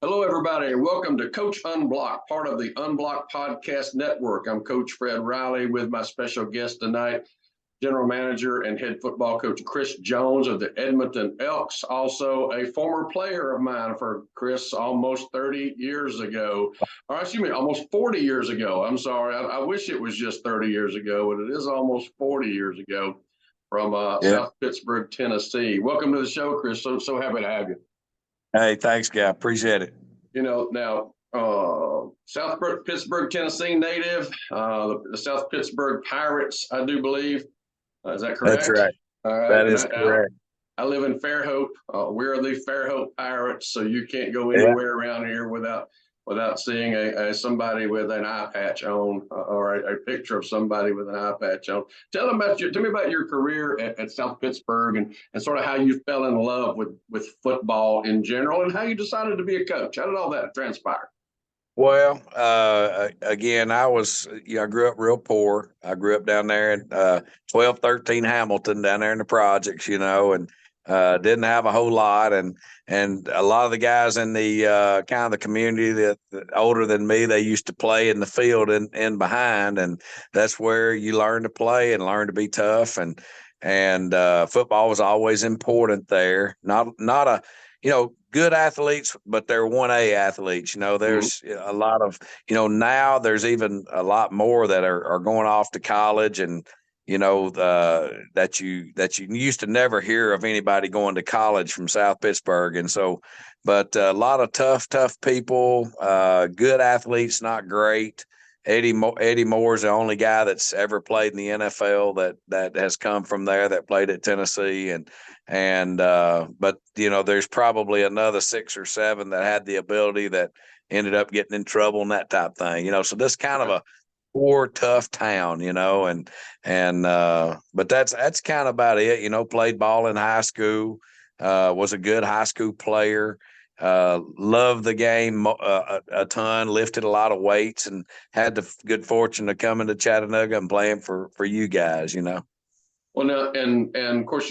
Hello, everybody, and welcome to Coach Unblocked, part of the Unblocked Podcast Network. I'm Coach Fred Riley with my special guest tonight, General Manager and Head Football Coach Chris Jones of the Edmonton Elks, also a former player of mine for Chris almost 30 years ago, or excuse me, almost 40 years ago. I'm sorry. I wish it was just 30 years ago, but it is almost 40 years ago from South Pittsburgh, Tennessee. Welcome to the show, Chris. So happy to have you. Hey, thanks, guy. Appreciate it. You know, now, South Pittsburgh, Tennessee native, the South Pittsburgh Pirates, I do believe. Is that correct? That's right. All right. That is correct. I live in Fairhope. We're the Fairhope Pirates, so you can't go anywhere around here without seeing somebody with an eye patch on, or a picture of somebody with an eye patch on. Tell me about your career at South Pittsburgh and sort of how you fell in love with football in general and how you decided to be a coach. How did all that transpire? Well, again, I grew up real poor. I grew up down there in 1213 Hamilton, down there in the projects, and didn't have a whole lot. And a lot of the guys in the kind of the community that older than me, they used to play in the field in behind. And that's where you learn to play and learn to be tough. And football was always important there. Not a, good athletes, but they're 1A athletes. There's a lot of, now there's even a lot more that are going off to college and, that you used to never hear of anybody going to college from South Pittsburgh. And so, but a lot of tough people, good athletes, not great. Eddie Moore is the only guy that's ever played in the NFL that has come from there, that played at Tennessee. But there's probably another 6 or 7 that had the ability that ended up getting in trouble and that type of thing, so this kind of a poor, tough town, but that's kind of about it. Played ball in high school, was a good high school player, loved the game a ton, lifted a lot of weights, and had the good fortune of coming to Chattanooga and playing for you guys, Well, now, and of course,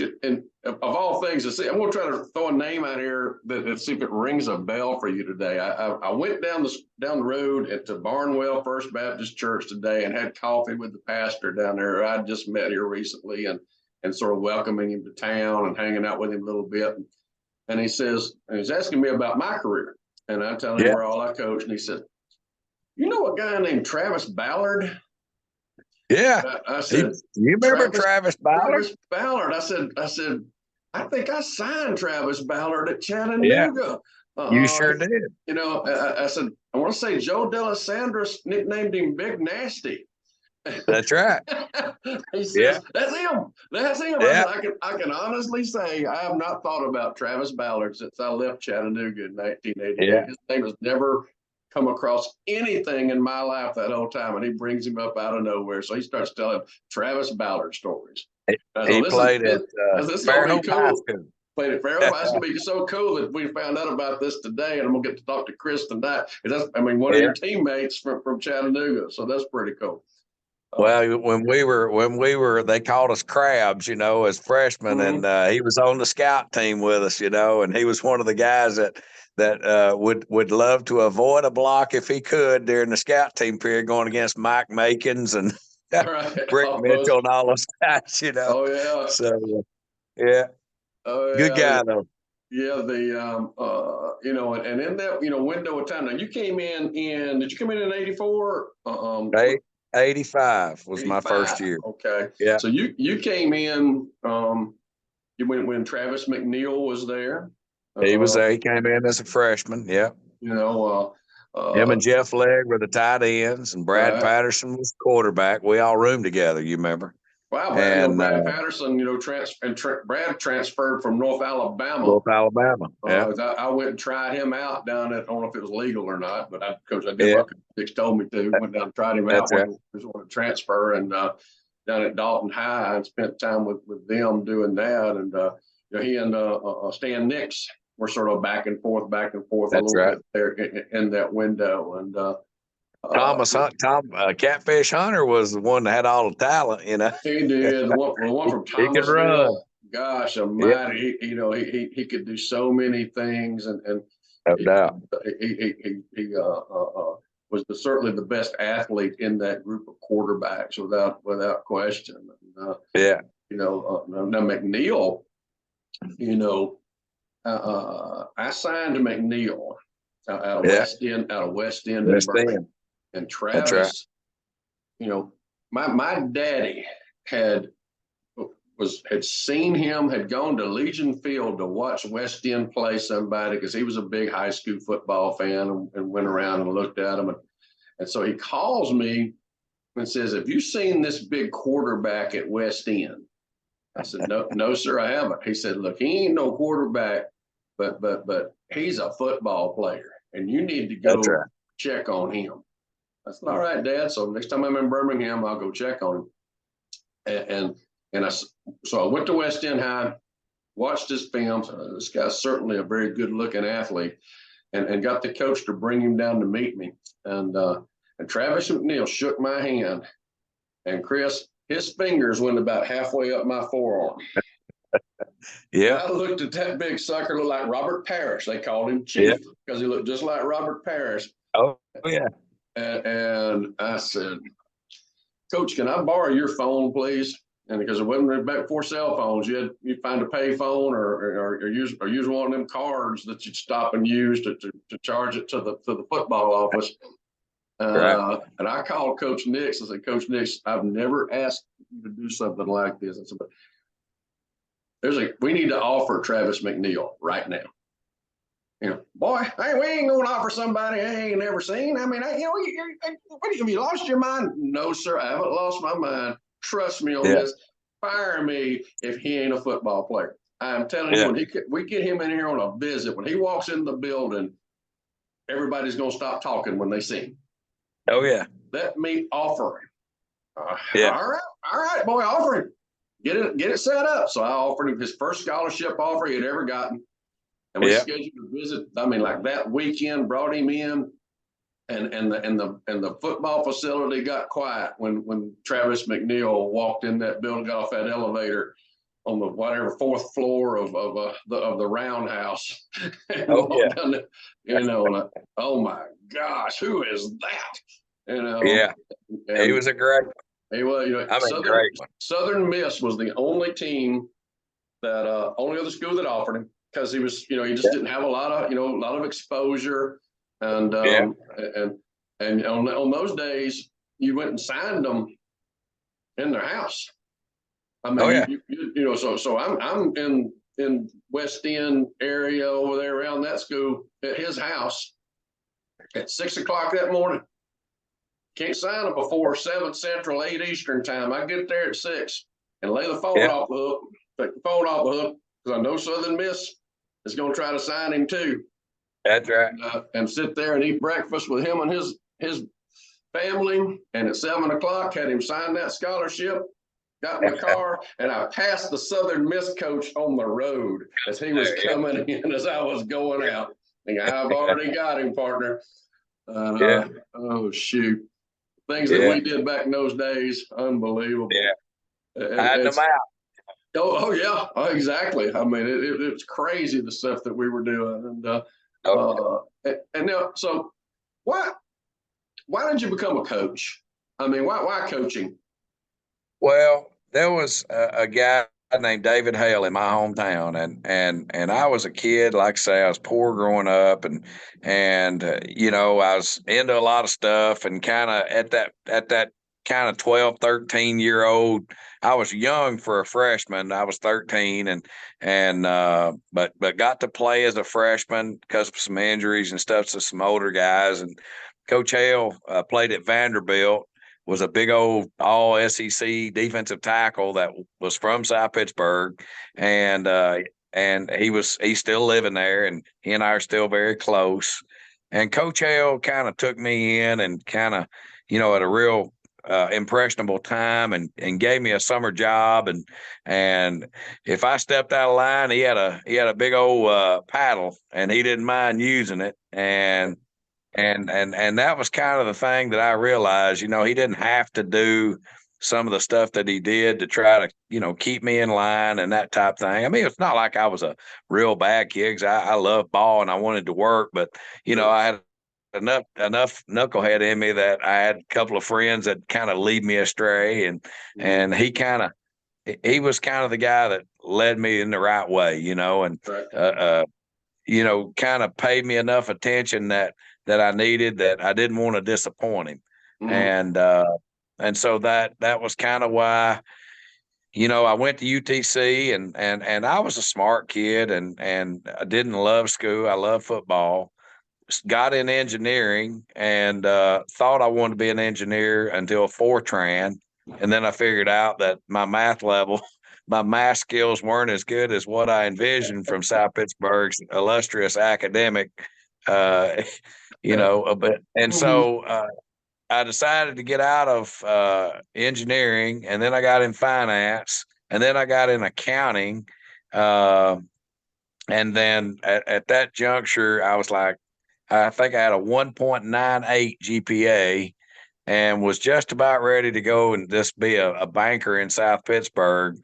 of all things, I'm going to try to throw a name out here that see if it rings a bell for you today. I went down the road to Barnwell First Baptist Church today and had coffee with the pastor down there. I just met here recently and sort of welcoming him to town and hanging out with him a little bit. And he says, and he's asking me about my career, and I tell him where all I coached, and he said, "You know a guy named Travis Ballard?" Yeah. I said, "You remember Travis Ballard?" Travis Ballard. I said, "I think I signed Travis Ballard at Chattanooga." Yeah. You sure did. I said, "I want to say Joe Delisandro nicknamed him Big Nasty." That's right. He says, "That's him. That's him." Yeah. I can honestly say I have not thought about Travis Ballard since I left Chattanooga in 1988. Yeah. His name has never come across anything in my life that whole time, and he brings him up out of nowhere. So he starts telling Travis Ballard stories. He played at Fairhope High School. Played at Fairhope High School. It's so cool that we found out about this today, and I'm gonna get to talk to Chris tonight. One of your teammates from Chattanooga, so that's pretty cool. Well, when we were, they called us crabs, as freshmen, and he was on the scout team with us, and he was one of the guys that would love to avoid a block if he could during the scout team period, going against Mike Makins and Rick Mitchell and all those guys, Oh yeah. So yeah. Oh, yeah. Good guy though. Yeah, and in that window of time. Now you came in did you come in 84? 85 was 85. My first year. Okay. Yeah. So you came in when Travis McNeil was there. He was there. He came in as a freshman. Yeah. Him and Jeff Legg were the tight ends, and Brad Patterson was quarterback. We all roomed together. You remember? Wow, Brad Patterson, Brad transferred from North Alabama. North Alabama, yeah. I went and tried him out down at, I don't know if it was legal or not, but Coach, I did what Coach told me to. Went down and tried him out when he wanted to transfer, and down at Dalton High, and spent time with them doing that. And he and Stan Nix were sort of back and forth a little bit there in that window. And Catfish Hunter was the one that had all the talent, He did. The one from Thomasville. He could run. Gosh almighty, he could do so many things. And No doubt. He was certainly the best athlete in that group of quarterbacks without question. Yeah. Now McNeil, I signed to McNeil out of Yeah. West End in West Birmingham. End. And That's right. Travis, my daddy had seen him, had gone to Legion Field to watch West End play somebody because he was a big high school football fan and went around and looked at him. And so he calls me and says, "Have you seen this big quarterback at West End?" I said, "No, sir, I haven't." He said, "Look, he ain't no quarterback, but he's a football player, and you need to That's go right. check on him." I said, "All right, Dad. So next time I'm in Birmingham, I'll go check on him." So I went to West End High, watched his film. So this guy's certainly a very good-looking athlete, and got the coach to bring him down to meet me. And Travis McNeil shook my hand, and Chris, his fingers went about halfway up my forearm. Yeah. And I looked at that big sucker, looked like Robert Parrish. They called him Yeah. Chief because he looked just like Robert Parrish. Oh, yeah. And I said, "Coach, can I borrow your phone, please?" And because it wasn't back before cell phones, you'd find a pay phone or use one of them cards that you'd stop and use to charge it to the football office. Right. And I called Coach Nix. I said, "Coach Nix, I've never asked you to do something like this." I said, "But we need to offer Travis McNeil right now." Boy, hey, we ain't going to offer somebody I ain't never seen. I mean, have you lost your mind? No, sir, I haven't lost my mind. Trust me on Yeah. this. Fire me if he ain't a football player. I'm telling Yeah. you, when we get him in here on a visit, when he walks in the building, everybody's going to stop talking when they see him. Oh, yeah. Let me offer him. Yeah. All right, boy, offer him. Get it set up. So I offered him his first scholarship offer he had ever gotten. And we scheduled a visit. I mean, like that weekend, brought him in, and the football facility got quiet when Travis McNeil walked in that building, got off that elevator on the whatever fourth floor of the roundhouse, and walked down there, and oh my gosh, who is that? Yeah. He was a great one. He was, great one. Southern Miss was the only team that only other school that offered him. Because he was, he just didn't have a lot of exposure, and on those days you went and signed them in their house. I mean, so I'm in West End area over there around that school at his house at 6 o'clock that morning. Can't sign them before 7 Central, 8 Eastern time. I get there at 6 and lay the phone off the hook, take the phone off the hook because I know Southern Miss is going to try to sign him too. That's right. And sit there and eat breakfast with him and his family. And at 7 o'clock, had him sign that scholarship. Got in the car, and I passed the Southern Miss coach on the road as he was coming in, as I was going out. I've already got him, partner. Oh shoot! Things that we did back in those days, unbelievable. Yeah, hiding them out. Oh yeah, exactly. I mean, it was crazy the stuff that we were doing, and now, so why did you become a coach? I mean, why coaching? Well, there was a guy named David Hale in my hometown, and I was a kid. Like I say, I was poor growing up, and I was into a lot of stuff, and kind of at that kind of 12, 13-year-old. I was young for a freshman. I was 13, but got to play as a freshman because of some injuries and stuff to some older guys. And Coach Hale played at Vanderbilt. Was a big old all SEC defensive tackle that was from South Pittsburgh, and he's still living there, and he and I are still very close. And Coach Hale kind of took me in and kind of, at a real impressionable time, and gave me a summer job, and if I stepped out of line, he had a big old paddle, and he didn't mind using it, and that was kind of the thing that I realized, he didn't have to do some of the stuff that he did to try to, keep me in line and that type thing. I mean, it's not like I was a real bad kid, 'cause I love ball and I wanted to work, but I had enough knucklehead in me that I had a couple of friends that kind of lead me astray, and he was kind of the guy that led me in the right way, and kind of paid me enough attention that I needed, that I didn't want to disappoint him. And so that was kind of why, I went to UTC, and I was a smart kid, and I didn't love school. I loved football. Got in engineering, and thought I wanted to be an engineer until Fortran. And then I figured out that my math skills weren't as good as what I envisioned from South Pittsburgh's illustrious academic, a bit. And so I decided to get out of engineering, and then I got in finance, and then I got in accounting. And then at that juncture, I was like, I think I had a 1.98 GPA, and was just about ready to go and just be a banker in South Pittsburgh.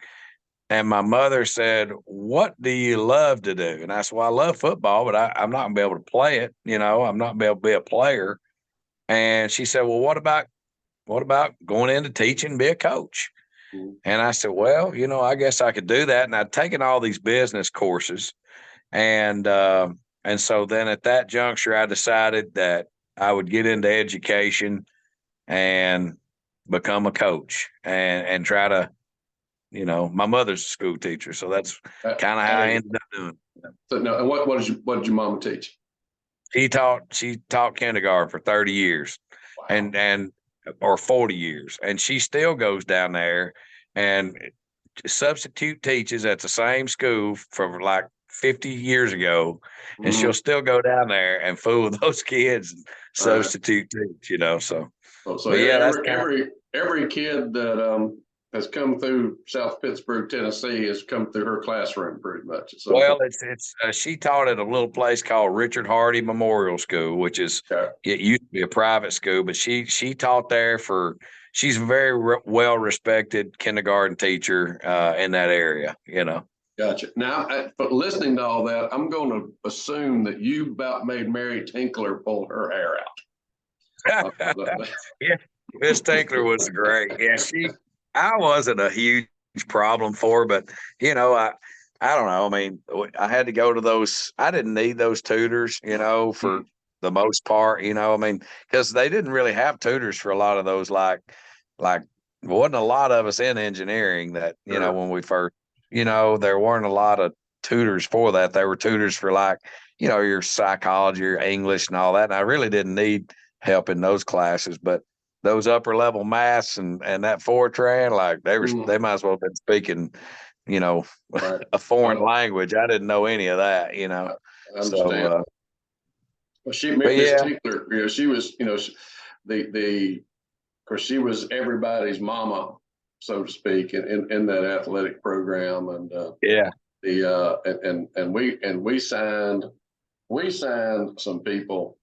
And my mother said, "What do you love to do?" And I said, "Well, I love football, but I'm not going to be able to play it. I'm not going to be able to be a player." And she said, "Well, what about going into teaching and be a coach?" And I said, "Well, I guess I could do that." And I'd taken all these business courses. And so then at that juncture, I decided that I would get into education and become a coach, and try to, my mother's a school teacher. So that's kind of how I ended up doing it. So no, and what did your mama teach? She taught kindergarten for 30 years. Wow. Or 40 years. And she still goes down there and substitute teaches at the same school from like 50 years ago. And she'll still go down there and fool with those kids and substitute teach, So yeah, every kid that has come through South Pittsburgh, Tennessee, has come through her classroom pretty much. Well, it's she taught at a little place called Richard Hardy Memorial School, which is it used to be a private school, but she taught there she's a very well respected kindergarten teacher in that area. Gotcha. Now, but listening to all that, I'm going to assume that you about made Mary Tinkler pull her hair out. Yeah, Miss Tinkler was great. Yeah, I wasn't a huge problem for her, but I don't know. I mean, I had to go to those. I didn't need those tutors, for the most part. I mean, because they didn't really have tutors for a lot of those. Like there wasn't a lot of us in engineering that when we first. There weren't a lot of tutors for that. They were tutors for your psychology, your English, and all that. And I really didn't need help in those classes, but those upper level maths and that Fortran, they might as well have been speaking, a foreign language. I didn't know any of that, I understand. Miss Tinkler, she was, of course, she was everybody's mama, so to speak, in that athletic program, and we signed some people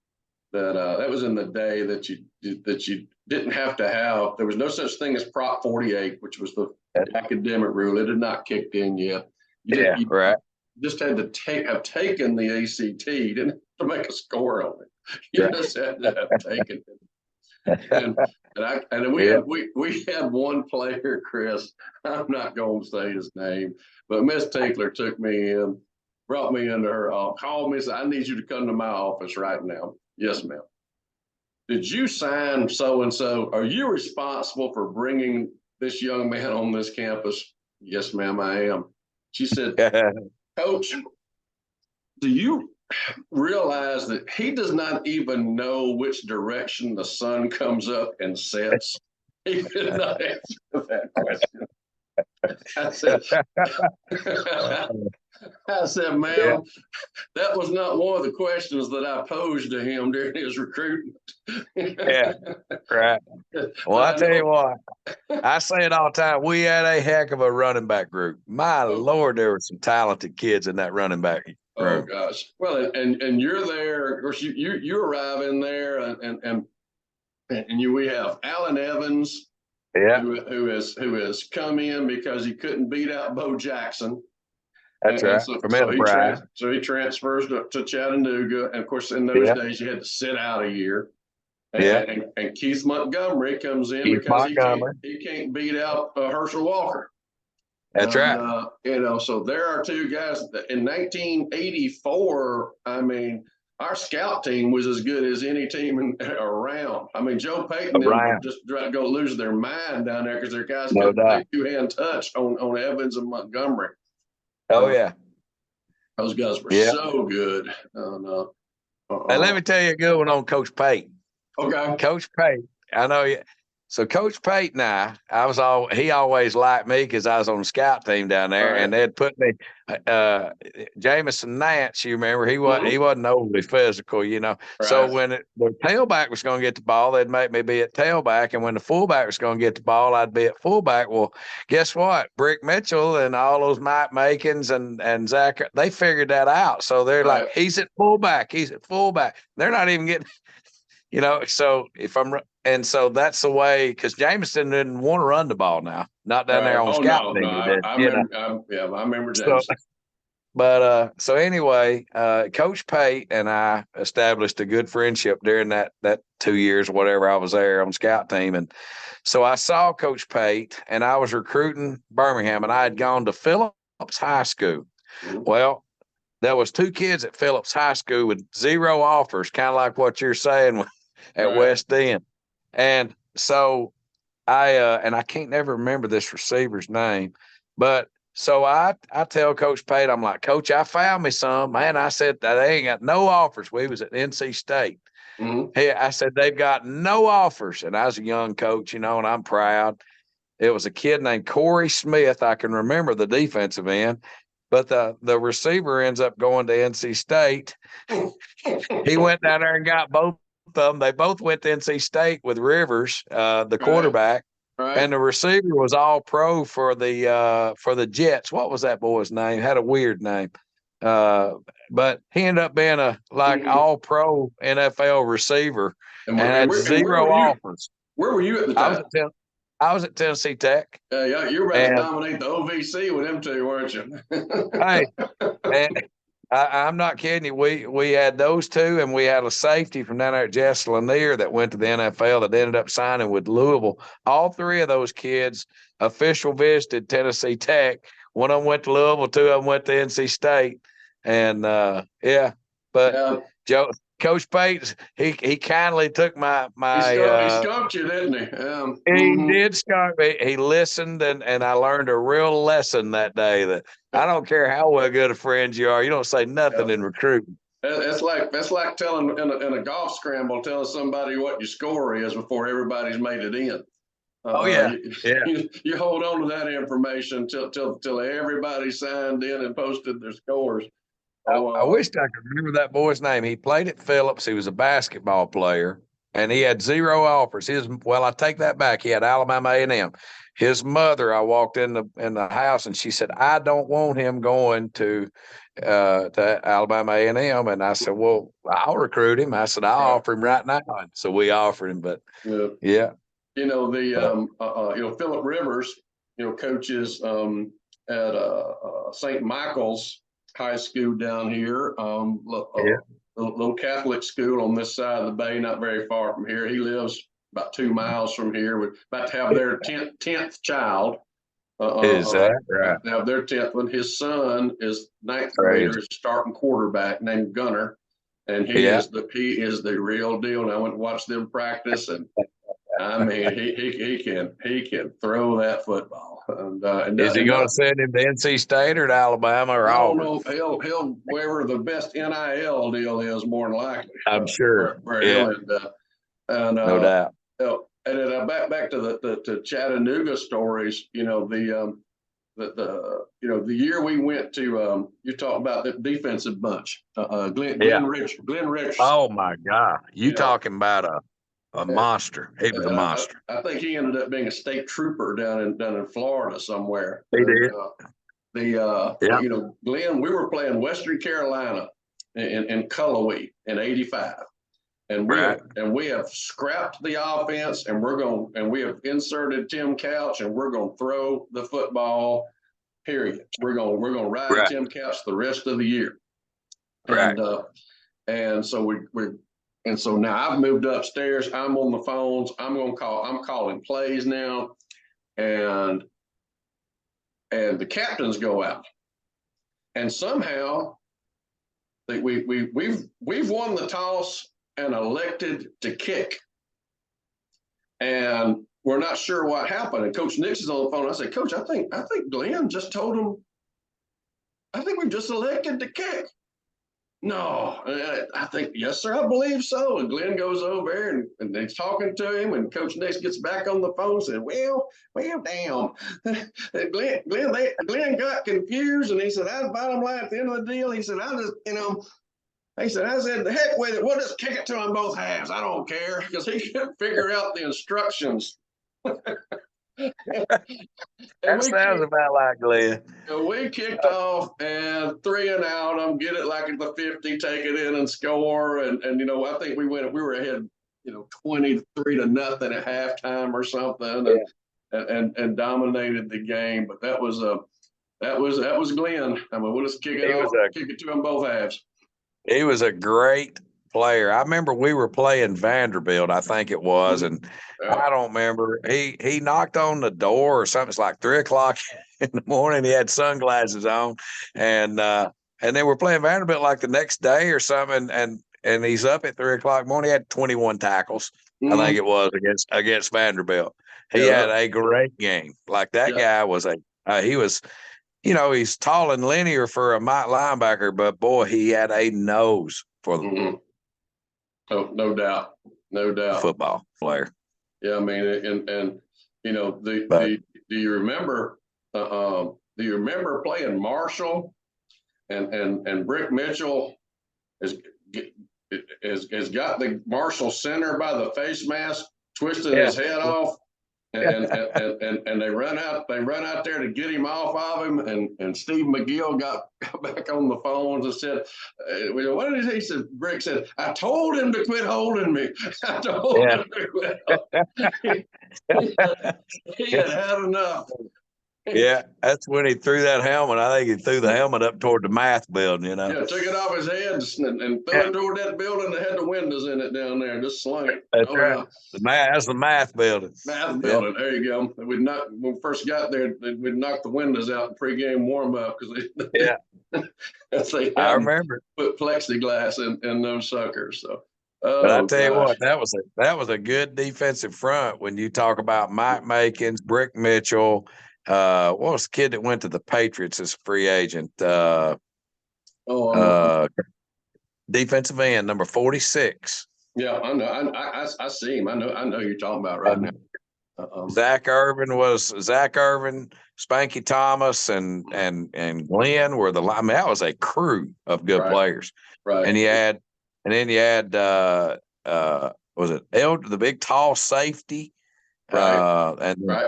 that was in the day that you didn't have to have. There was no such thing as Prop 48, which was the academic rule. It had not kicked in yet. You just had to have taken the ACT. You didn't have to make a score on it. You just had to have taken it. We had one player, Chris. I'm not going to say his name, but Miss Tinkler took me in, brought me into her office, called me and said, "I need you to come to my office right now." "Yes, ma'am." "Did you sign so-and-so? Are you responsible for bringing this young man on this campus?" "Yes, ma'am, I am." She said, "Coach, do you realize that he does not even know which direction the sun comes up and sets?" He did not answer that question. I said, "Ma'am, that was not one of the questions that I posed to him during his recruitment." Right. Well, I tell you what, I say it all the time. We had a heck of a running back group. My Lord, there were some talented kids in that running back group. Oh gosh. Well, and you're there. Of course, you arrive in there, and we have Alan Evans, Yeah, who has come in because he couldn't beat out Bo Jackson. that's And right. From Enterprise. he transfers to Chattanooga. And of course, in those Yeah, days, you had to sit out a year. yeah. And Keith Montgomery comes in Keith because Montgomery. he can't beat out Herschel Walker. That's right. So there are two guys that in 1984. I mean, our scout team was as good as any team around. I mean, Joe Payton and them Around, just go lose their mind down there because their guys no couldn't doubt. lay two-hand touch on Evans and Montgomery. Oh yeah, Those guys were yeah. so good. Hey, let me tell you a good one on Coach Payton. Okay. Coach Payton, I know you. So Coach Payton and he always liked me because I was on the scout team down there, Right. and they'd put me, Jamison Nance, you remember, he Mm-hmm. wasn't overly physical, you know. Right. So when the tailback was going to get the ball, they'd make me be at tailback, and when the fullback was going to get the ball, I'd be at fullback. Well, guess what? Brick Mitchell and all those Mike Makins and Zach, they figured that out. So they're Right. like, he's at fullback. They're not even getting. You know, so so that's the way, because Jameson didn't want to run the ball now, not down there on scout team. I remember. I remember James. So anyway, Coach Pate and I established a good friendship during that 2 years, whatever I was there on scout team, and so I saw Coach Pate, and I was recruiting Birmingham, and I had gone to Phillips High School. Mm-hmm. Well, there was 2 kids at Phillips High School with 0 offers, kind of like what you're saying at Right. West End. And so I can't never remember this receiver's name, but so I tell Coach Pate, I'm like, Coach, I found me some, man. I said that they ain't got no offers. We was at NC State. Mm-hmm. Hey, I said, they've got no offers. And I was a young coach, you know, and I'm proud. It was a kid named Corey Smith. I can remember the defensive end, but the receiver ends up going to NC State. He went down there and got both of them. They both went to NC State with Rivers, the quarterback, Right. and the receiver was all pro for the Jets. What was that boy's name? Had a weird name. But he ended up being a all pro NFL receiver and had 0 offers. Where were you at the time? I was at Tennessee Tech. Yeah, you were about to dominate the OVC with them two, weren't you? Hey, and I'm not kidding you. We had those 2, and we had a safety from down there at Jess Lanier that went to the NFL that ended up signing with Louisville. All 3 of those kids official visited Tennessee Tech. One of them went to Louisville, 2 of them went to NC State. And Coach Pate, he kindly took my he skunked you, didn't he? He did skunk me. He listened, and I learned a real lesson that day that I don't care how well good of friends you are, you don't say nothing in recruiting. That's like telling in a golf scramble, telling somebody what your score is before everybody's made it in. You hold on to that information till everybody signed in and posted their scores. I wished I could remember that boy's name. He played at Phillips. He was a basketball player, and he had 0 offers. I take that back. He had Alabama A&M. His mother, I walked in the house, and she said, "I don't want him going to Alabama A&M." And I said, "Well, I'll recruit him." I said, "I'll offer him right now." And so we offered him, but yeah. You know, Phillip Rivers, coaches at St. Michael's High School down here, little Catholic school on this side of the bay, not very far from here. He lives about 2 miles from here. We're about to have their 10th child. Is that right? They have their 10th one. His son is 9th grader, is starting quarterback named Gunner, and he is the real deal. And I went to watch them practice, and I mean, he can throw that football. And is he going to send him to NC State or to Alabama or Auburn? No, he'll wherever the best NIL deal is, more than likely. I'm sure. Where he'll end up. And no doubt. And then back to the Chattanooga stories. The year we went to you talk about the defensive bunch. Glenn Rich. Oh my God! You talking about a monster? He was a monster. I think he ended up being a state trooper down in Florida somewhere. He did. Glenn, we were playing Western Carolina in Cullowhee in '85, And Right. we have scrapped the offense, and we have inserted Tim Couch, and we're going to throw the football. Period. We're going to ride Right. Tim Couch the rest of the year. Right. And so now I've moved upstairs. I'm on the phones. I'm calling plays now, and the captains go out, and somehow we've won the toss and elected to kick, and we're not sure what happened. And Coach Nix is on the phone. I said, Coach, I think Glenn just told him. I think we've just elected to kick. No, I think, yes, sir, I believe so. And Glenn goes over there and he's talking to him, and Coach Nix gets back on the phone and said, well, damn. Glenn got confused, and he said, that's bottom line at the end of the deal. He said, I said, the heck with it. We'll just kick it to them both halves. I don't care, because he couldn't figure out the instructions. That sounds about like Glenn. We kicked off, and 3 and out. Get it like at the 50, take it in and score. And I think we were ahead, 23-0 at halftime or something, and dominated the game. But that was Glenn. I mean, we'll just kick it to them both halves. He was a great player. I remember we were playing Vanderbilt, I think it was, and I don't remember. He knocked on the door or something. It's like 3:00 in the morning. He had sunglasses on, and they were playing Vanderbilt like the next day or something. And he's up at 3:00 in the morning. He had 21 tackles. I think it was against Vanderbilt. He had a great game. Like that guy was he was. He's tall and linear for a linebacker, but boy, he had a nose for the Oh, no doubt. Football player. Yeah, I mean, and do you remember playing Marshall, and Brick Mitchell has got the Marshall center by the face mask, twisted his head off. And they run out there to get him off of him, and Steve McGill got back on the phones and said, what did he say? Brick said, I told him to quit holding me. I told him to quit. He had enough. Yeah, that's when he threw that helmet. I think he threw the helmet up toward the math building, Yeah, took it off his head and threw it toward that building that had the windows in it down there. Just slung it. That's right. That's the math building. Math building. Yeah. There you go. When we first got there, we'd knock the windows out in pregame warm up because I remember put plexiglass in those suckers. So. But I tell you what, that was a good defensive front when you talk about Mike Makins, Brick Mitchell. What was the kid that went to the Patriots as a free agent? Defensive end, number 46. Yeah, I know. I see him. I know who you're talking about right now. Zach Irvin, Spanky Thomas, and Glenn were that was a crew of good players. Right. And then you had was it the big tall safety? Right.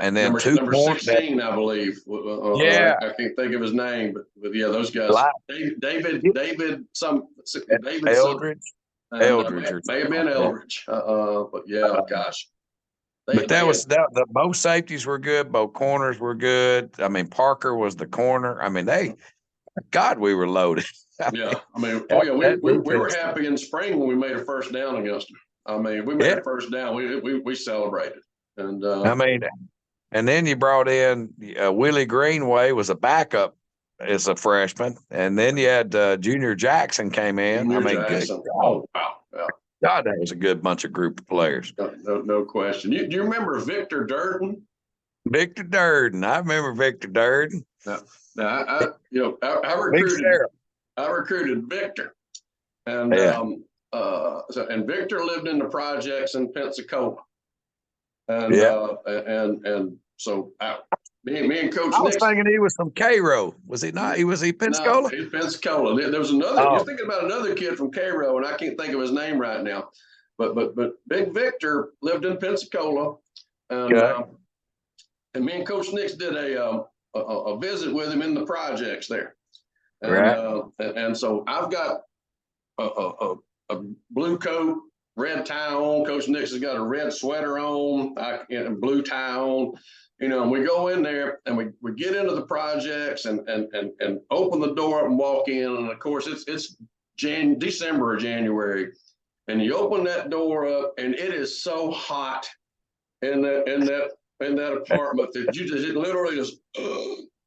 And then number 16, I believe. I can't think of his name, but yeah, those guys. David Eldridge. Eldridge may have been Eldridge. But yeah, gosh. The both safeties were good, both corners were good. I mean, Parker was the corner. I mean, we were loaded. Yeah, I mean, we were happy in spring when we made a first down against them. I mean, we made a first down. We celebrated. And and then you brought in Willie Greenway was a backup as a freshman, and then you had Junior Jackson came in. Jackson. Oh wow, yeah. God, that was a good bunch of group of players. No question. Do you remember Victor Durden? Victor Durden, I remember Victor Durden. I recruited Victor, and and Victor lived in the projects in Pensacola. And so me and Coach Nix. I was thinking he was from Cairo. Was he not? Was he Pensacola? No, he's Pensacola. There was another. You're thinking about another kid from Cairo, and I can't think of his name right now. But Big Victor lived in Pensacola, and me and Coach Nix did a visit with him in the projects there. And so I've got a blue coat red tie on. Coach Nix has got a red sweater on, and blue tie on. And we go in there and we get into the projects and open the door up and walk in. And of course, it's December or January, and you open that door up and it is so hot in that apartment that it literally just.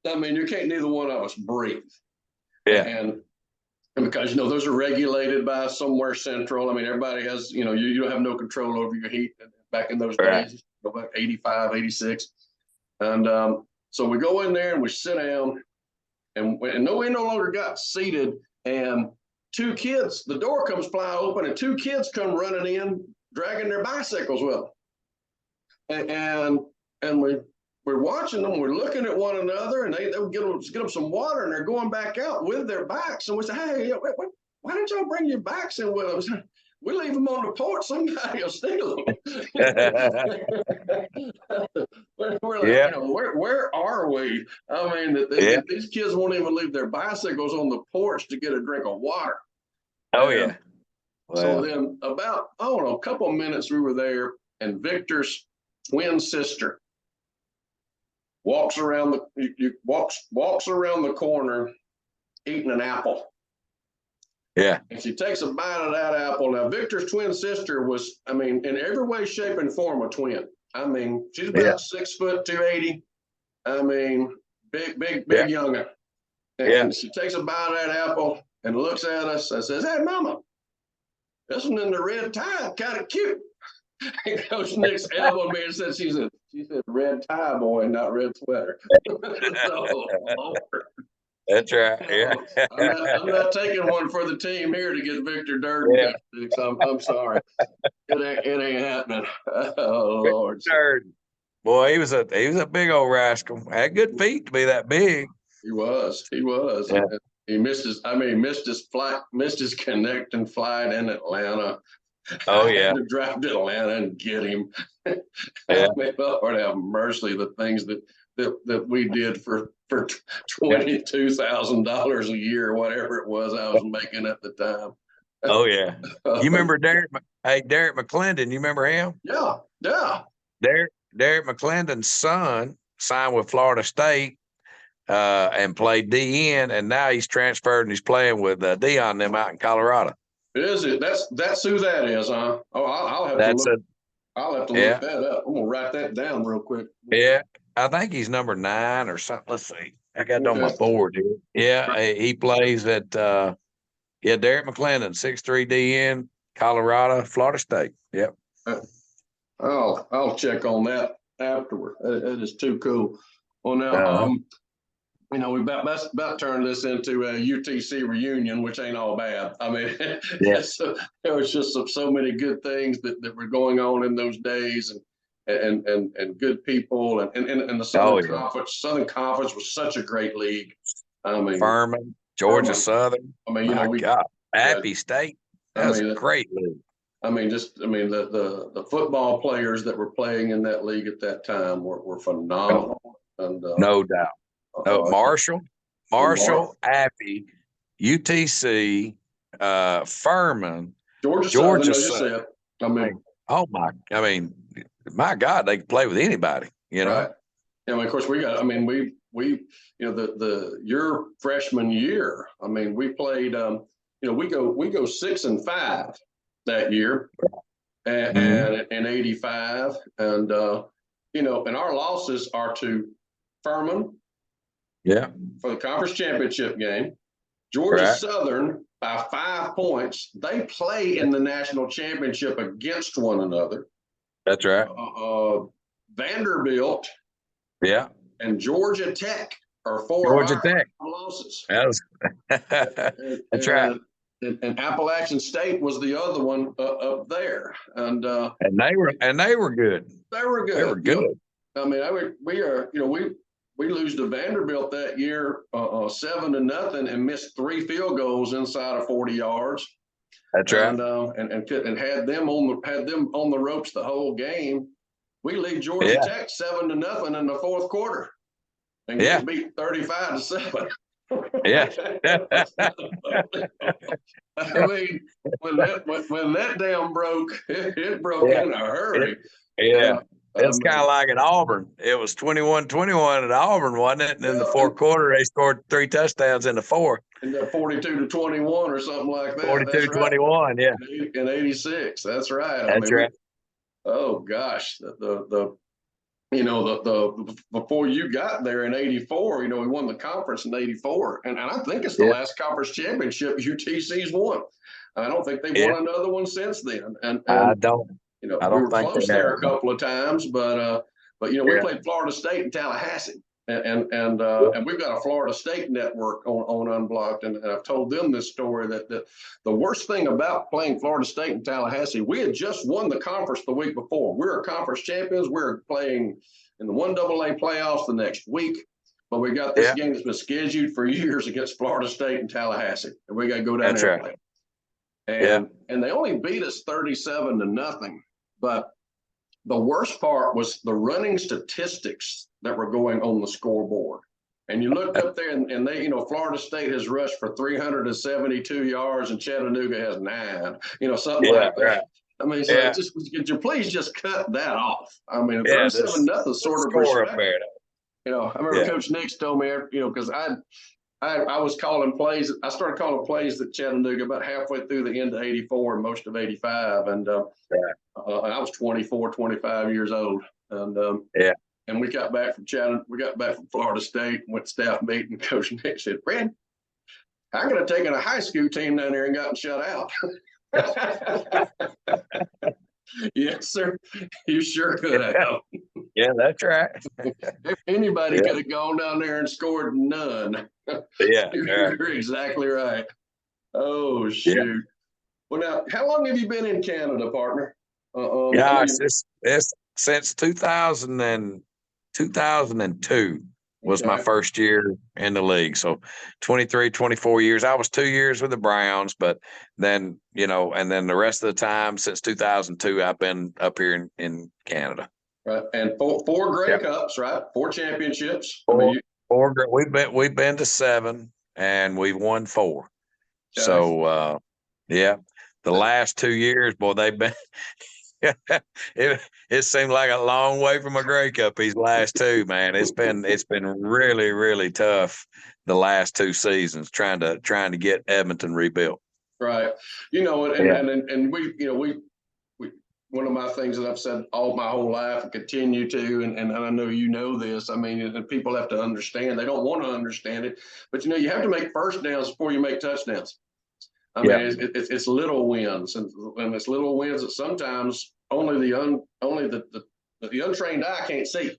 I mean, you can't neither one of us breathe. Yeah. And because, those are regulated by somewhere central. I mean, everybody has, you don't have no control over your heat back in those days, about 85, 86. And so we go in there and we sit down and we no longer got seated. And two kids, the door comes flying open and two kids come running in, dragging their bicycles with them. And we're watching them. We're looking at one another, and they would get them some water, and they're going back out with their bikes. And we say, "Hey, why don't y'all bring your bikes in with us? We leave them on the porch. Somebody will steal them." We're like, where are we? I mean, these kids won't even leave their bicycles on the porch to get a drink of water. Oh, yeah. Wow. So then about, a couple of minutes we were there, and Victor's twin sister walks around the corner eating an apple. Yeah. And she takes a bite of that apple. Now, Victor's twin sister was, in every way, shape, and form, a twin. She's about 6 foot 280. Big young'un. And she takes a bite of that apple and looks at us and says, "Hey, Mama, this one in the red tie, kind of cute." And Coach Nix elbowed me and said, she said red tie, boy, not red sweater. So, Lord. That's right. Yeah. I'm not taking one for the team here to get Victor Durden. Yeah. I'm sorry. It ain't happening. Oh, Lord. Durden. Boy, he was a big old rascal. Had good feet to be that big. He was. Yeah. He missed his flight, missed his connecting flight in Atlanta. Oh, I yeah. had to drive to Atlanta and get him. Yeah. Lord have mercy, the things that we did for $22,000 a year, whatever it was I was making at the time. Oh, yeah. You remember Derek McClendon? You remember him? Yeah. Derek McClendon's son signed with Florida State and played DN, and now he's transferred and he's playing with Dion them out in Colorado. Is it? That's who that is, huh? Oh, I'll have to look. I'll have to look that up. I'm gonna write that down real quick. Yeah, I think he's number 9 or something. Let's see. I got it on my board here. Yeah, he plays at Derek McClendon, 6'3" DN, Colorado, Florida State. Yep. I'll check on that afterward. That is too cool. Well, now we about turned this into a UTC reunion, which ain't all bad. There was just so many good things that were going on in those days, and good people, and the Southern Conference. Southern Conference was such a great league. Furman, Georgia Southern. Appy State. That was a great league. The football players that were playing in that league at that time were phenomenal. And no doubt. Marshall, Appy, UTC, Furman, Georgia Southern. My God, they could play with anybody, Right. And of course we got, your freshman year, we played, we go 6-5 that year and in 85. And, and our losses are to Furman. Yeah. For the conference championship game, Georgia Southern by 5 points. They play in the national championship against one another. That's right. Vanderbilt. Yeah. And Georgia Tech are 4 Georgia Tech losses. That's right. And Appalachian State was the other one up there, and they were good. They were good. They were good. We lose to Vanderbilt that year 7-0 and missed 3 field goals inside of 40 yards. That's right. And had them on the ropes the whole game. We lead Georgia Tech 7-0 in the fourth quarter and get beat 35-7. Yeah. I mean, when that dam broke, it broke Yeah. in a hurry. Yeah. I It's kind mean, of like at Auburn. It was 21-21 at Auburn, wasn't it? And in the fourth quarter, they scored 3 touchdowns in the fourth. and 42-21 or something like that. That's right. 42-21, yeah. In 86. That's right. I That's mean, right. oh gosh, the before you got there in 84, we won the conference in 84. And I think it's the Yeah. last conference championship UTC's won. I don't think they've Yeah. won another one since then. And I don't we were think close they there have. a couple of times, but we Yeah. played Florida State in Tallahassee. And Yeah. we've got a Florida State network on Unblocked, and I've told them this story that the worst thing about playing Florida State in Tallahassee, we had just won the conference the week before. We were conference champions. We were playing in the 1AA playoffs the next week, but we got this Yeah. game that's been scheduled for years against Florida State in Tallahassee, and we got to go down That's there right. and play. Yeah. And they only beat us 37-0, but the worst part was the running statistics that were going on the scoreboard. And you looked up there and they, Florida State has rushed for 372 yards and Chattanooga has 9, something Yeah. like that. Right. I mean, so Yeah. could you please just cut that off? I mean, Yeah. 37-0 sort of Score up respect. there. I remember Coach Nix told me, because I was calling plays. I started calling plays at Chattanooga about halfway through the end of 84 and most of 85. And I was 24, 25 years old. And and we got back from Chattanooga. We got back from Florida State, went to staff meeting. Coach Nick said, "Fred, I could have taken a high school team down there and gotten shut out." Yes, sir. You sure could have. Yeah, that's right. Anybody could have gone down there and scored none. Yeah. You're exactly right. Oh, shoot. Yeah. Well, now, how long have you been in Canada, partner? Gosh, it's since 2002 was my first year in the league. So 23, 24 years. I was 2 years with the Browns, but then, and then the rest of the time since 2002, I've been up here in Canada. Right. And four Grey Cups, right? 4 championships. We've been to 7 and we've won 4. Okay. So, the last 2 years, boy, they've been, it seemed like a long way from a Grey Cup. These last 2, man, it's been really, really tough. The last 2 seasons trying to get Edmonton rebuilt. Right. And we one of my things that I've said all my whole life and continue to, and I know this. I mean, and people have to understand. They don't want to understand it, but you have to make first downs before you make touchdowns. I mean, it's little wins, and it's little wins that sometimes only the untrained eye can't see,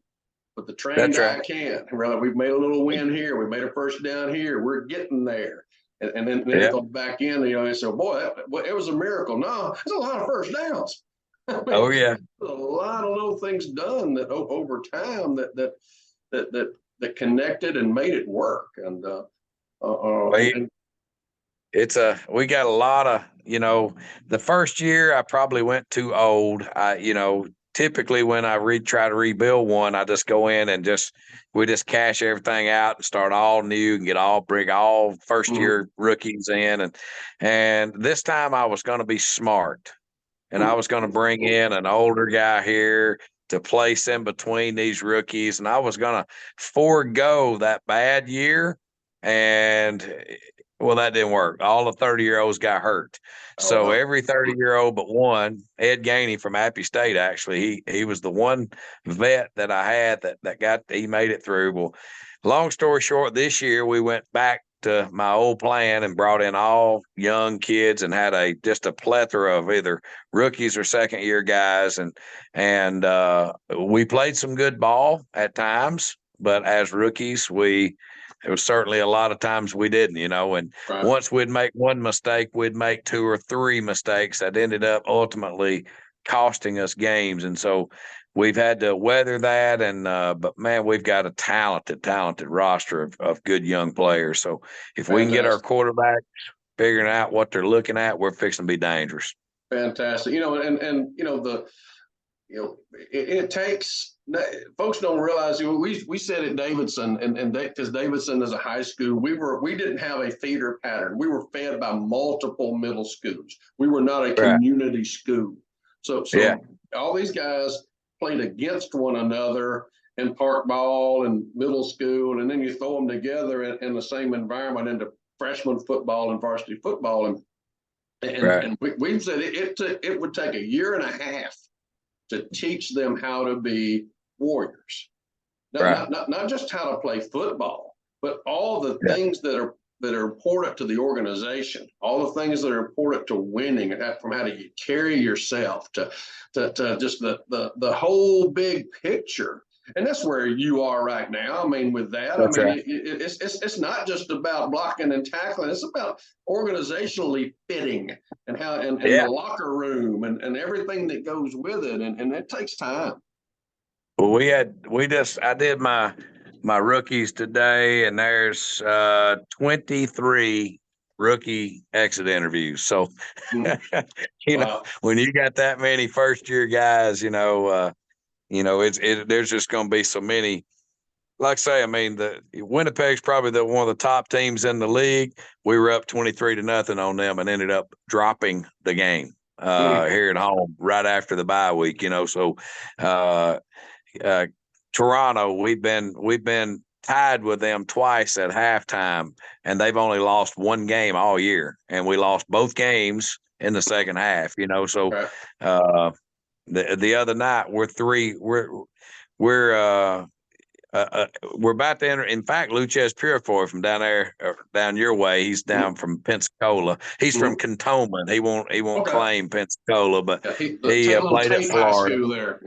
but the trained eye can. Right? We've made a little win here. We made a first down here. We're getting there, and then go back in. And say, boy, it was a miracle. No, it's a lot of first downs. I mean, a lot of little things done that over time that connected and made it work. And we got a lot of, the first year I probably went too old. Typically when I try to rebuild one, I just go in and we just cash everything out and start all new and bring all first year rookies in. And this time I was going to be smart. And I was going to bring in an older guy here to place in between these rookies. And I was going to forego that bad year. And, well, that didn't work. All the 30-year-olds got hurt. So every 30-year-old but one, Ed Gainey from Appy State, actually, he was the one vet that I had he made it through. Well, long story short, this year we went back to my old plan and brought in all young kids and had just a plethora of either rookies or second year guys. And we played some good ball at times, but as rookies, there was certainly a lot of times we didn't, and once we'd make one mistake, we'd make 2 or 3 mistakes that ended up ultimately costing us games. And so we've had to weather that, but man, we've got a talented roster of good young players. So if we can get our quarterbacks figuring out what they're looking at, we're fixing to be dangerous. Fantastic. It takes folks don't realize, we said at Davidson, and because Davidson is a high school, we didn't have a feeder pattern. We were fed by multiple middle schools. We were not a Right. community school. So Yeah. all these guys played against one another in park ball and middle school, and then you throw them together in the same environment into freshman football and varsity football. And we've said it would take a year and a half to teach them how to be warriors. Not just how to play football, but all the things that are important to the organization, all the things that are important to winning, from how to carry yourself to just the whole big picture. And that's where you are right now. I mean, with that, That's right. it's not just about blocking and tackling. It's about organizationally fitting and how and the locker room and everything that goes with it. And it takes time. Well, I did my rookies today, and there's 23 rookie exit interviews. So, know, when you got that many first year guys, there's just going to be so many. Like I say, I mean, the Winnipeg's probably one of the top teams in the league. We were up 23-0 on them and ended up dropping the game here at home right after the bye week. So Toronto, we've been tied with them twice at halftime, and they've only lost one game all year, and we lost both games in the second half. So the other night we're about to enter. In fact, Luchez Purifoy from down there, down your way. He's down from Pensacola. He's from Cantonment. He won't claim Pensacola, but he played at Florida. There.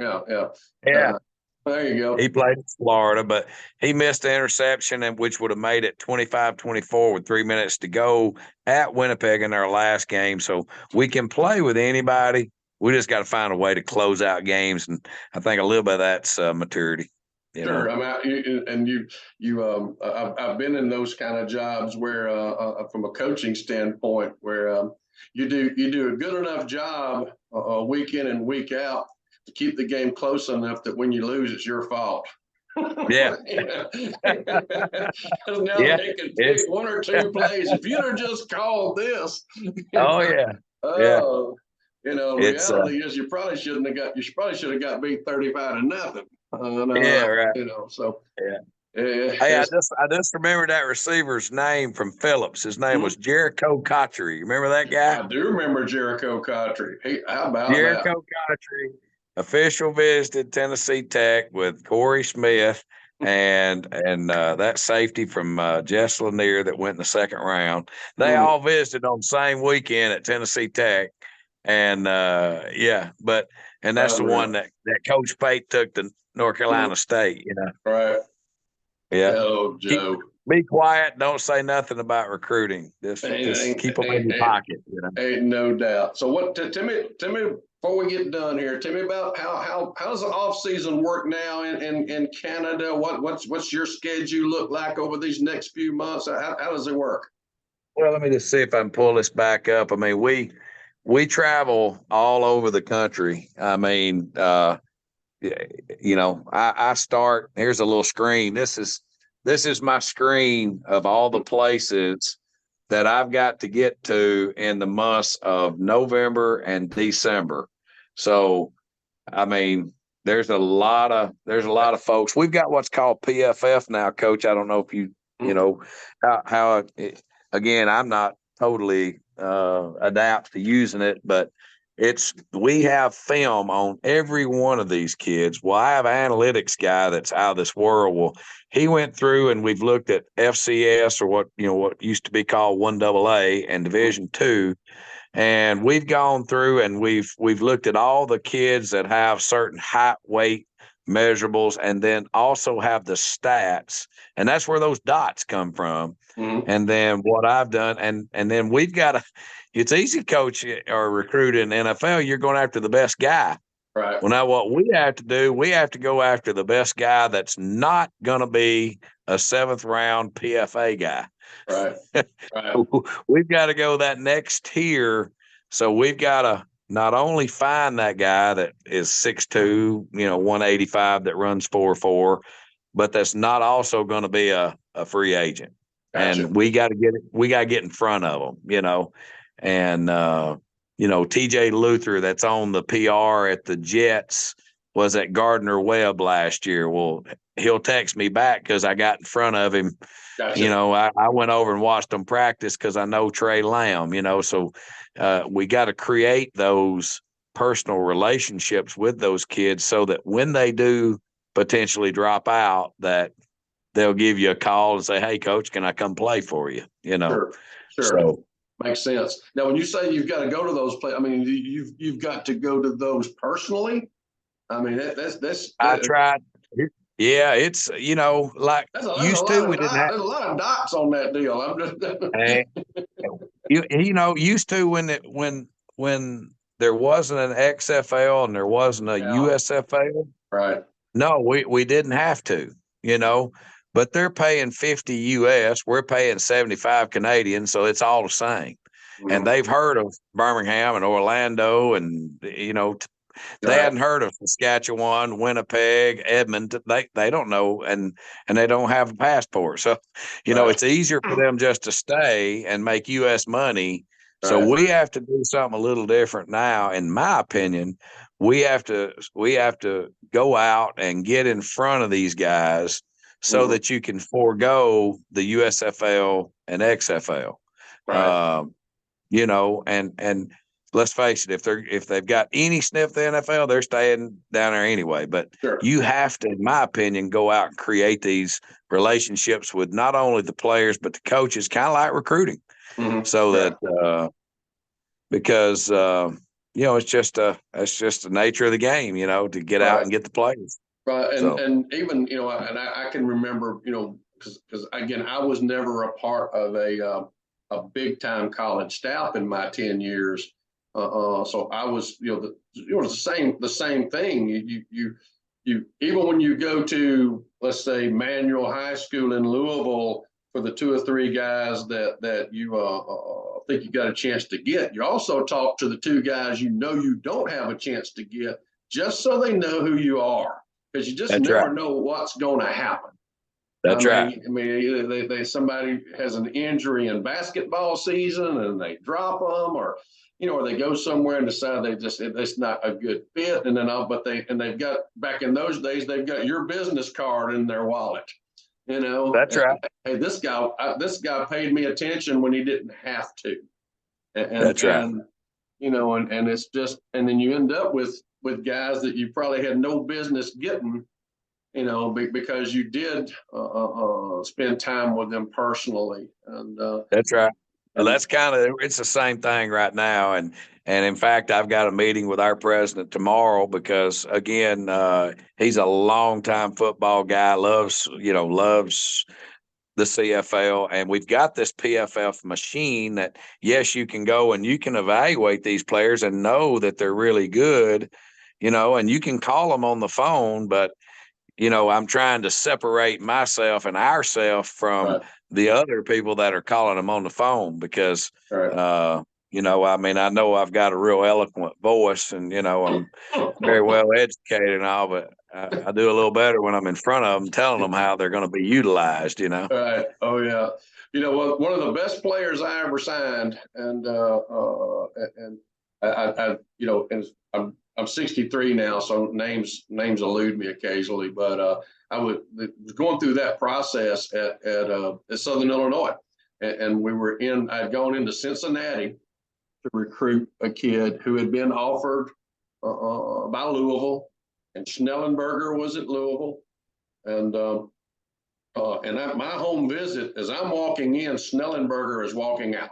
Yeah. There you go. He played at Florida, but he missed the interception, which would have made it 25-24 with 3 minutes to go at Winnipeg in our last game. So we can play with anybody. We just got to find a way to close out games, and I think a little bit of that's maturity. Sure. I've been in those kind of jobs where, from a coaching standpoint, where you do a good enough job week in and week out to keep the game close enough that when you lose, it's your fault. Yeah. Now they can pick one or two plays. If you'd have just called this. Oh yeah. Reality is you probably should have got beat 35-0. Right. So Hey, I just remember that receiver's name from Phillips. His name was Jericho Cotchery. You remember that guy? I do remember Jericho Cotchery. Hey, how about Jericho Cotchery? Official visited Tennessee Tech with Corey Smith and that safety from Jess Lanier that went in the second round. They all visited on the same weekend at Tennessee Tech. And that's the one that Coach Pate took to North Carolina State, Right. Yeah. Oh, Joe. Be quiet. Don't say nothing about recruiting. Just keep them in your pocket. Ain't no doubt. So tell me before we get done here, tell me about how does the off season work now in Canada? What's your schedule look like over these next few months? How does it work? Well, let me just see if I can pull this back up. I mean, we travel all over the country. I mean, I start. Here's a little screen. This is my screen of all the places that I've got to get to in the months of November and December. So, I mean, there's a lot of folks. We've got what's called PFF now, Coach. I don't know if you know how again, I'm not totally adapt to using it, but we have film on every one of these kids. Well, I have an analytics guy that's out of this world. Well, he went through and we've looked at FCS, or what used to be called 1AA and Division II. And we've gone through and we've looked at all the kids that have certain height, weight measurables, and then also have the stats. And that's where those dots come from. And then what I've done, and then we've got it's easy, coach or recruit in the NFL. You're going after the best guy. Right. Well, now what we have to do, we have to go after the best guy that's not going to be a 7th round PFA guy. Right. We've got to go that next tier. So we've got to not only find that guy that is 6'2", 185 that runs 4.4, but that's not also going to be a free agent. Gotcha. And we got to get in front of them, and TJ Luther, that's on the PR at the Jets, was at Gardner Webb last year. Well, he'll text me back because I got in front of him. Gotcha. I went over and watched them practice because I know Trey Lamb, so we got to create those personal relationships with those kids so that when they do potentially drop out, that they'll give you a call and say, "Hey, coach, can I come play for you?" Sure. So makes sense. Now, when you say you've got to go to those places, I mean, you've got to go to those personally. I mean, that's I tried. Yeah, it's like used to. We didn't have. There's a lot of dots on that deal. I'm just used to when there wasn't an XFL and there wasn't a USFL. Right. No, we didn't have to, but they're paying 50 US, we're paying 75 Canadian, so it's all the same. Mm-hmm. And they've heard of Birmingham and Orlando, and they hadn't heard of Saskatchewan, Winnipeg, Edmonton. They don't know, and they don't have a passport. So, it's easier for them just to stay and make US money. So we have to do something a little different now, in my opinion. We have to go out and get in front of these guys so that you can forego the USFL and XFL. Right. And let's face it, if they've got any sniff of the NFL, they're staying down there anyway. But you have to, in my opinion, go out and create these relationships with not only the players but the coaches, kind of like recruiting. Mm-hmm. So that because it's just the nature of the game, to get out and get the players. Right. And even, and I can remember, because again, I was never a part of a big time college staff in my 10 years. So I was, the same thing. You even when you go to, let's say, Manual High School in Louisville, for the 2 or 3 guys that you think you got a chance to get, you also talk to the 2 guys you don't have a chance to get, just so they know who you are, because you just never know what's going to happen. That's right. I mean, they somebody has an injury in basketball season and they drop them, or or they go somewhere and decide it's not a good fit, and then they've got, back in those days, they've got your business card in their wallet. That's right. Hey, this guy paid me attention when he didn't have to. That's right. And it's just, and then you end up with guys that you probably had no business getting, because you did spend time with them personally. And that's right. Well, that's it's the same thing right now. And in fact, I've got a meeting with our president tomorrow because, again, he's a longtime football guy, loves the CFL, and we've got this PFF machine that, yes, you can go and you can evaluate these players and know that they're really good, and you can call them on the phone, but I'm trying to separate myself and ourself from the other people that are calling them on the phone because, I mean, I know I've got a real eloquent voice and, I'm very well educated and all, but I do a little better when I'm in front of them, telling them how they're going to be utilized, Right. Oh, yeah. One of the best players I ever signed, and I'm 63 now, so names elude me occasionally. But I was going through that process at Southern Illinois, and I'd gone into Cincinnati to recruit a kid who had been offered by Louisville, and Schnellenberger was at Louisville, and at my home visit, as I'm walking in, Schnellenberger is walking out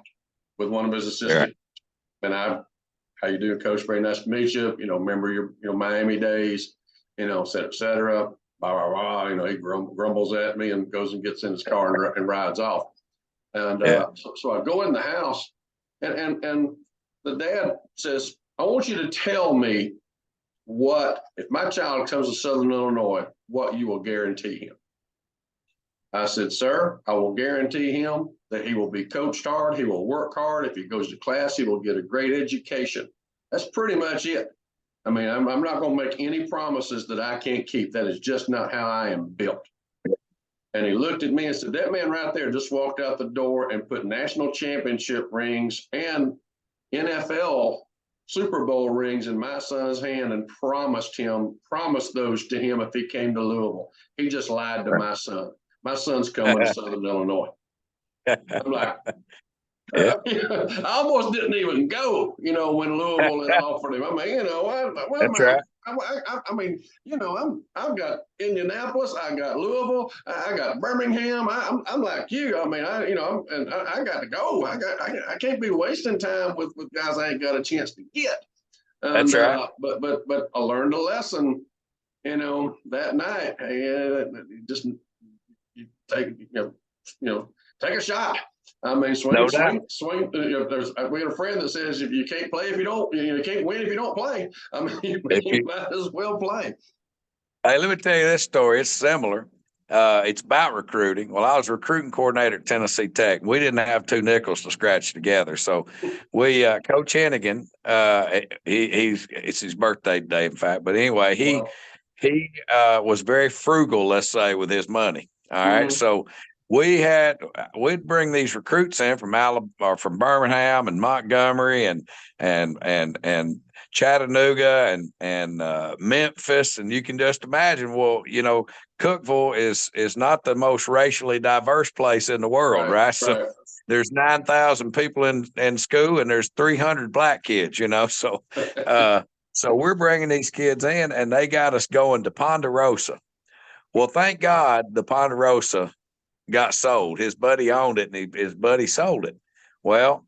with one of his assistants, and how you doing, Coach? Very nice to meet you. Remember your Miami days, et cetera, et cetera. Blah, blah, blah. He grumbles at me and goes and gets in his car and rides off. And so I go in the house, and the dad says, "I want you to tell me if my child comes to Southern Illinois, what you will guarantee him." I said, "Sir, I will guarantee him that he will be coached hard. He will work hard. If he goes to class, he will get a great education. That's pretty much it. I mean, I'm not going to make any promises that I can't keep. That is just not how I am built. And he looked at me and said, that man right there just walked out the door and put national championship rings and NFL Super Bowl rings in my son's hand and promised those to him if he came to Louisville. He just lied to my son. My son's coming to Southern Illinois. I'm like, Yeah. I almost didn't even go, when Louisville had offered him. I mean, That's right. I mean, I've got Indianapolis, I got Louisville, I got Birmingham. I'm like you. I mean, I got to go. I can't be wasting time with guys I ain't got a chance to get. And, That's right. But I learned a lesson, that night. Just you take take a shot. I mean, swing. We had a friend that says if you can't play if you don't, you can't win if you don't play. I mean, you might as well play. Hey, let me tell you this story. It's similar. It's about recruiting. Well, I was recruiting coordinator at Tennessee Tech. We didn't have two nickels to scratch together, so we Coach Hennigan. It's his birthday today, in fact. But anyway, he was very frugal, let's say, with his money. All right, so we'd bring these recruits in from Alabama or from Birmingham and Montgomery and Chattanooga and Memphis, and you can just imagine. Well, Cookeville is not the most racially diverse place in the world, right? So there's 9,000 people in school, and there's 300 black kids, So, so we're bringing these kids in, and they got us going to Ponderosa. Well, thank God the Ponderosa got sold. His buddy owned it, and his buddy sold it. Well,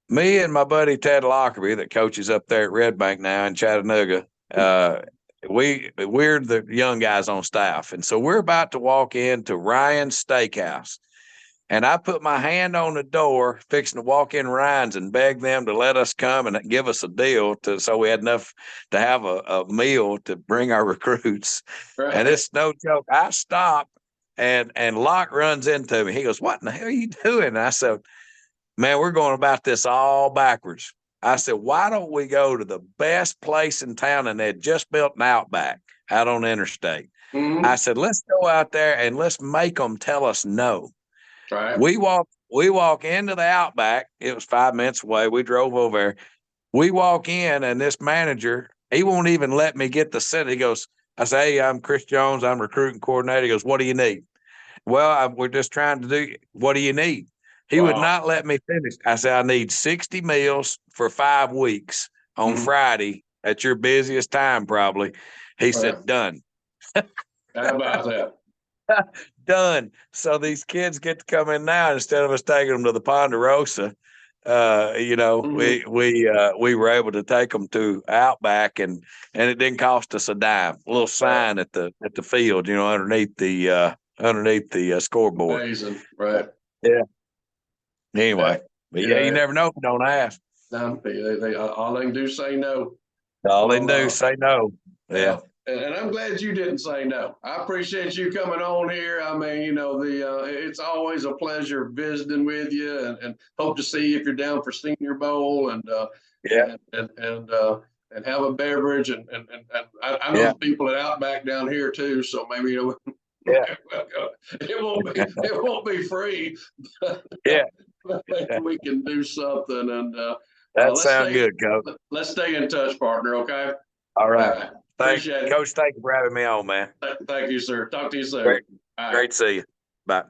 me and my buddy Ted Lockerbie, that coaches up there at Red Bank now in Chattanooga, we're the young guys on staff. And so we're about to walk into Ryan's Steakhouse. And I put my hand on the door, fixing to walk in Ryan's and beg them to let us come and give us a deal so we had enough to have a meal to bring our recruits. Right. And it's no joke. I stopped and Locke runs into me. He goes, "What in the hell are you doing?" And I said, "Man, we're going about this all backwards." I said, "Why don't we go to the best place in town?" And they'd just built an Outback out on the interstate. I said, "Let's go out there and let's make them tell us no." Right. We walk into the Outback. It was 5 minutes away. We drove over there. We walk in, and this manager, he won't even let me get the set. He goes, I say, "Hey, I'm Chris Jones. I'm recruiting coordinator." He goes, "What do you need?" "Well, we're just trying to do, what do you need?" He would not let me finish. I said, "I need 60 meals for 5 weeks on Friday at your busiest time, probably." He said, "Done." How about that? Done. So these kids get to come in now instead of us taking them to the Ponderosa. We were able to take them to Outback, and it didn't cost us a dime. A little sign at the field, underneath the scoreboard. Amazing, right? Yeah. Anyway, but you never know if you don't ask. They all they can do is say no. All they can do is say no. Yeah. And I'm glad you didn't say no. I appreciate you coming on here. I mean, it's always a pleasure visiting with you, and hope to see if you're down for Senior Bowl and have a beverage. And I know people at Outback down here too, so maybe it won't be free. Maybe we can do something. And that sounds good, Coach. Let's stay in touch, partner. Okay. All right. Appreciate it. Coach, thank you for having me on, man. Thank you, sir. Talk to you soon. Great to see you. Bye.